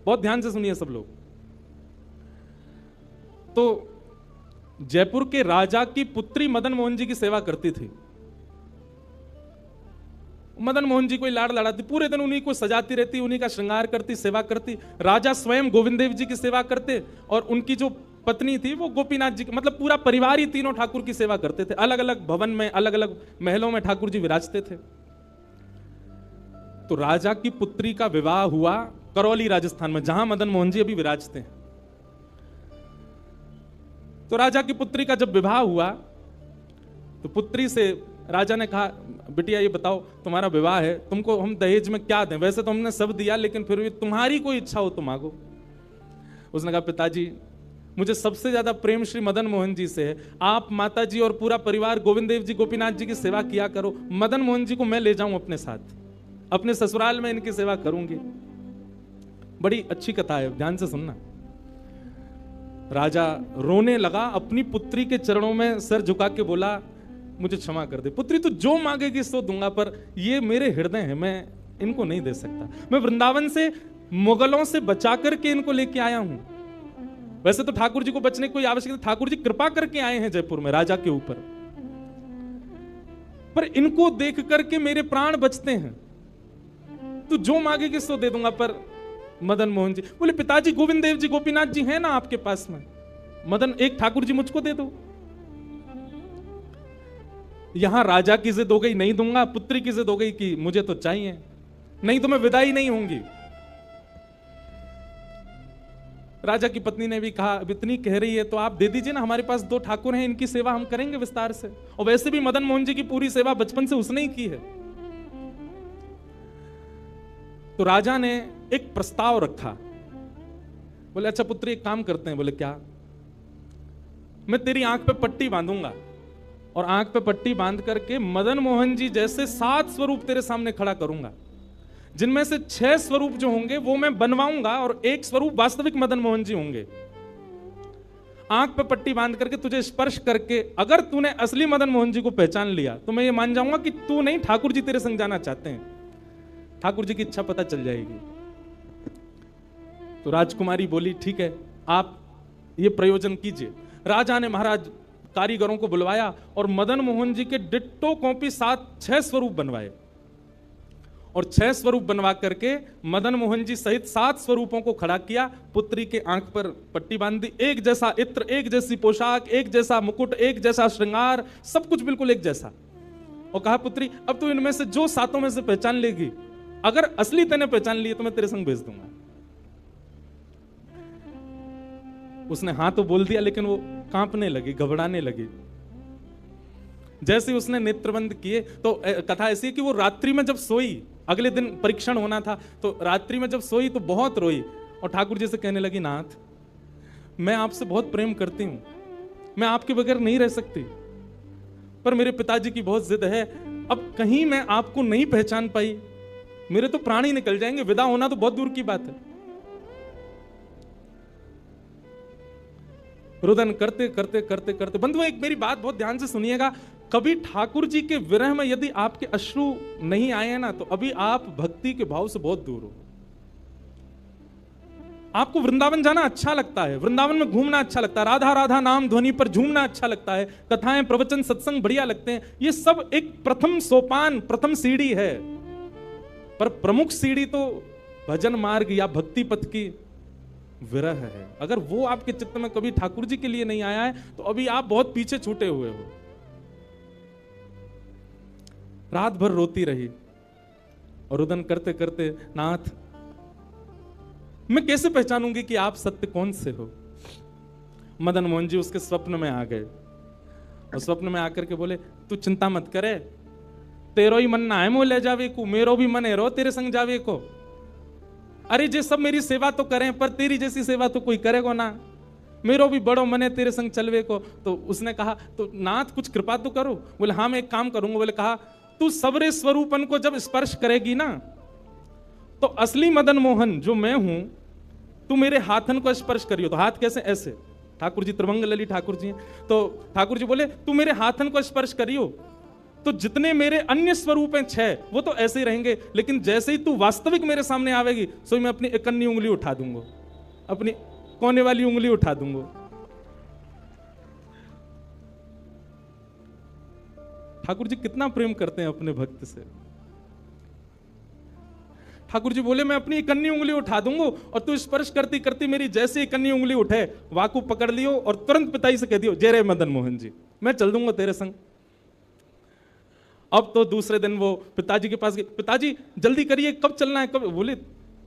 बहुत ध्यान से सुनिए सब लोग। तो जयपुर के राजा की पुत्री मदन मोहन जी की सेवा करती थी। मदन मोहन जी कोई लाड़ लड़ाती, पूरे दिन उन्हीं को सजाती रहती, उन्हीं का श्रृंगार करती, सेवा करती। राजा स्वयं गोविंद देव जी की सेवा करते और उनकी जो पत्नी थी वो गोपीनाथ जी की, मतलब पूरा परिवार ही तीनों ठाकुर की सेवा करते थे। अलग अलग भवन में, अलग अलग महलों में ठाकुर जी विराजते थे। तो राजा की पुत्री का विवाह हुआ करौली राजस्थान में, जहां मदन मोहन जी अभी विराजते हैं। तो राजा की पुत्री का जब विवाह हुआ तो पुत्री से राजा ने कहा, बिटिया ये बताओ तुम्हारा विवाह है, तुमको हम दहेज में क्या दें? वैसे तो हमने सब दिया, लेकिन फिर भी तुम्हारी कोई इच्छा हो तो मांगो। उसने कहा, पिताजी मुझे सबसे ज्यादा प्रेम श्री मदन मोहन जी से है। आप माता जी और पूरा परिवार गोविंद देव जी गोपीनाथ जी की सेवा किया करो, मदन मोहन जी को मैं ले जाऊं अपने साथ, अपने ससुराल में इनकी सेवा करूंगी। बड़ी अच्छी कथा है, ध्यान से सुनना। राजा रोने लगा, अपनी पुत्री के चरणों में सिर झुका के बोला, मुझे क्षमा कर दे पुत्री, तू जो मांगेगी सो दूंगा, पर ये मेरे हृदय है, मैं इनको नहीं दे सकता। मैं वृंदावन से मुगलों से बचा करके इनको लेके आया हूं। वैसे तो ठाकुर जी को बचने की कोई आवश्यकता, ठाकुर जी कृपा करके आए हैं जयपुर में राजा के ऊपर, पर इनको देख करके मेरे प्राण बचते हैं। तू जो मांगेगी सो दे दूंगा। पर मदन मोहन जी बोले, पिताजी गोविंद देव जी गोपीनाथ जी हैं ना आपके पास में, मदन एक ठाकुर जी मुझको दे दो। यहां राजा की जिद हो गई, नहीं दूंगा। पुत्री की जिद हो गई कि मुझे तो चाहिए, नहीं तो मैं विदाई नहीं होंगी। राजा की पत्नी ने भी कहा, अब इतनी कह रही है तो आप दे दीजिए ना, हमारे पास 2 ठाकुर हैं, इनकी सेवा हम करेंगे विस्तार से। और वैसे भी मदन मोहन जी की पूरी सेवा बचपन से उसने ही की है। तो राजा ने एक प्रस्ताव रखा, बोले अच्छा पुत्री एक काम करते हैं। बोले क्या? मैं तेरी आंख पे पट्टी बांधूंगा और आंख पे पट्टी बांध करके मदन मोहन जी जैसे 7 स्वरूप तेरे सामने खड़ा करूंगा, जिनमें से 6 स्वरूप जो होंगे वो मैं बनवाऊंगा और 1 स्वरूप वास्तविक मदन मोहन जी होंगे। आंख पे पट्टी बांध करके तुझे स्पर्श करके अगर तूने असली मदन मोहन जी को पहचान लिया तो मैं ये मान जाऊंगा कि तू नहीं, ठाकुर जी तेरे संग जाना चाहते हैं। ठाकुर जी की इच्छा पता चल जाएगी। तो राजकुमारी बोली, ठीक है आप ये प्रयोजन कीजिए। राजा ने महाराज कारीगरों को बुलवाया और मदन मोहन जी के डिट्टो कॉपी 6 स्वरूप बनवाए और 6 स्वरूप बनवा करके मदन मोहन जी सहित 7 स्वरूपों को खड़ा किया। पुत्री के आंख पर पट्टी बांध दी, एक जैसा इत्र, एक जैसी पोशाक, एक जैसा मुकुट, एक जैसा श्रृंगार, सब कुछ बिल्कुल एक जैसा। और कहा, पुत्री अब तू इनमें से जो 7 में से पहचान लेगी, अगर असली तेने पहचान लिए तो मैं तेरे संग भेज दूंगा। उसने हाँ तो बोल दिया, लेकिन वो कांपने लगी, घबराने लगी। जैसे उसने नेत्रबंद किए तो कथा ऐसी है कि वो रात्रि में जब सोई, अगले दिन परीक्षण होना था, तो रात्रि में जब सोई तो बहुत रोई और ठाकुर जी से कहने लगी, नाथ मैं आपसे बहुत प्रेम करती हूं, मैं आपके बगैर नहीं रह सकती, पर मेरे पिताजी की बहुत जिद है, अब कहीं मैं आपको नहीं पहचान पाई मेरे तो प्राण ही निकल जाएंगे, विदा होना तो बहुत दूर की बात है। रुदन करते करते करते करते बंधुओं एक मेरी बात बहुत ध्यान से सुनिएगा, कभी ठाकुर जी के विरह में यदि आपके अश्रु नहीं आए हैं ना, तो अभी आप भक्ति के भाव से बहुत दूर हो। आपको वृंदावन जाना अच्छा लगता है, वृंदावन में घूमना अच्छा लगता है, राधा राधा नाम ध्वनि पर झूमना अच्छा लगता है, कथाएं प्रवचन सत्संग बढ़िया लगते हैं, ये सब एक प्रथम सोपान, प्रथम सीढ़ी है, पर प्रमुख सीढ़ी तो भजन मार्ग या भक्ति पथ की विरह है। अगर वो आपके चित्त में कभी ठाकुर जी के लिए नहीं आया है तो अभी आप बहुत पीछे छूटे हुए हो। रात भर रोती रही और रुदन करते करते, नाथ मैं कैसे पहचानूंगी कि आप सत्य कौन से हो। मदन मोहन जी उसके स्वप्न में आ गए और स्वप्न में आकर के बोले, तू चिंता मत करे, तेरो ही मन ना है मोह ले जावे को, मेरो भी मन है रो तेरे संग जावे को। अरे जे सब मेरी सेवा तो करें, पर तेरी जैसी सेवा तो कोई करेगा ना, मेरो भी बड़ो मन है तेरे संग चलवे को। तो उसने कहा, तो नाथ कुछ कृपा तो करो। बोले हाँ मैं एक काम करूंगा। बोले कहा, तू सबरे स्वरूपन को जब स्पर्श करेगी ना, तो असली मदन मोहन जो मैं हूं, तू मेरे हाथन को स्पर्श करियो। तो हाथ कैसे? ऐसे। ठाकुर जी त्रिभंग लली ठाकुर जी हैं, तो ठाकुर जी बोले तू मेरे हाथन को स्पर्श करियो तो जितने मेरे अन्य स्वरूप हैं 6 वो तो ऐसे ही रहेंगे, लेकिन जैसे ही तू वास्तविक मेरे सामने आवेगी सो मैं अपनी इकन्नी उंगली उठा दूंगा, अपनी कोने वाली उंगली उठा दूंगा। ठाकुर जी कितना प्रेम करते हैं अपने भक्त से। ठाकुर जी बोले मैं अपनी इकन्नी उंगली उठा दूंगा और तू स्पर्श करती करती मेरी जैसे इकन्नी उंगली उठे वाकू पकड़ लियो और तुरंत पिताजी से कह दियो जय रे मदन मोहन जी, मैं चल दूंगा तेरे संग। अब तो दूसरे दिन वो पिताजी के पास गए, पिताजी जल्दी करिए कब चलना है कब। बोले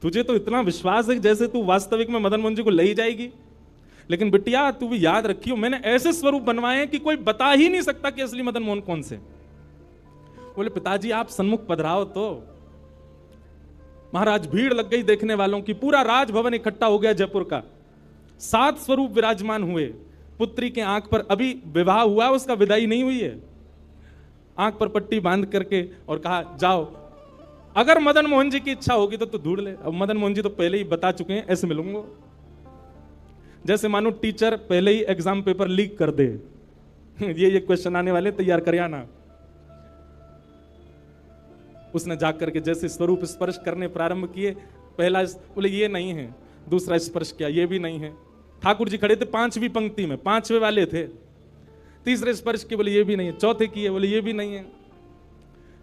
तुझे तो इतना विश्वास है जैसे तू वास्तविक में मदन मोहन जी को ले ही जाएगी, लेकिन बिटिया तू भी याद रखियो मैंने ऐसे स्वरूप बनवाए हैं कि कोई बता ही नहीं सकता कि असली मदन मोहन कौन से। बोले पिताजी आप सन्मुख पधराओ तो। महाराज भीड़ लग गई देखने वालों की, पूरा राजभवन इकट्ठा हो गया जयपुर का। 7 स्वरूप विराजमान हुए। पुत्री के आंख पर अभी विवाह हुआ, उसका विदाई नहीं हुई है, आंख पर पट्टी बांध करके और कहा जाओ अगर मदन मोहन जी की इच्छा होगी तो ढूंढ ले। अब मदन मोहन जी तो पहले ही बता चुके हैं ऐसे मिलूंगा, जैसे मानो टीचर पहले ही एग्जाम पेपर लीक कर दे ये क्वेश्चन आने वाले तैयार कर आना। उसने जाकर के जैसे स्वरूप स्पर्श करने प्रारंभ किए, पहला बोले ये नहीं है, दूसरा स्पर्श किया ये भी नहीं है। ठाकुर जी खड़े थे 5वीं पंक्ति में, 5वें वाले थे। तीसरे स्पर्श किए, बोले ये भी नहीं है। चौथे किए, बोले ये भी नहीं है।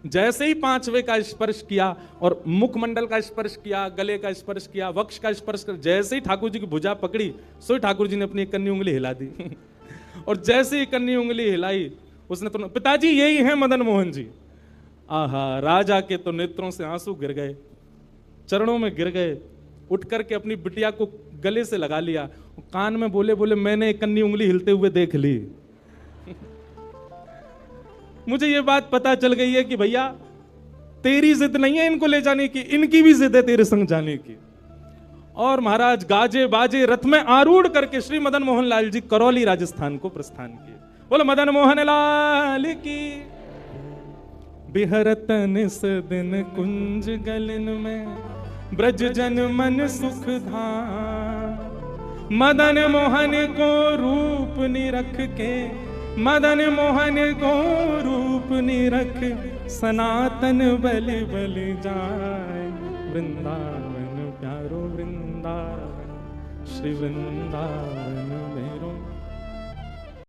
जैसे ही 5वें का स्पर्श किया और मुखमंडल का स्पर्श किया, गले का स्पर्श किया, वक्ष का स्पर्श कर, जैसे ही ठाकुर जी की भुजा पकड़ी सो ठाकुर जी ने अपनी कन्नी उंगली हिला दी और जैसे ही कन्नी उंगली हिलाई उसने तो पिताजी यही है मदन मोहन जी। आहा, राजा के तो नेत्रों से आंसू गिर गए, चरणों में गिर गए, उठ करके अपनी बिटिया को गले से लगा लिया, कान में बोले बोले मैंने कन्नी उंगली हिलते हुए देख ली मुझे ये बात पता चल गई है कि भैया तेरी जिद नहीं है इनको ले जाने की, इनकी भी जिद है तेरे संग जाने की। और महाराज गाजे बाजे रथ में आरूढ़ करके श्री मदन मोहन लाल जी करौली राजस्थान को प्रस्थान किए। बोलो मदन मोहन लाल की। बिहरत निस दिन कुंज गलन में ब्रज जन मन सुख धाम। मदन मोहन को रूप निरख के, मदन मोहन को रूप निरख सनातन बलि बलि जाए। वृंदावन प्यारो वृंदावन, श्री वृंदावन मेरो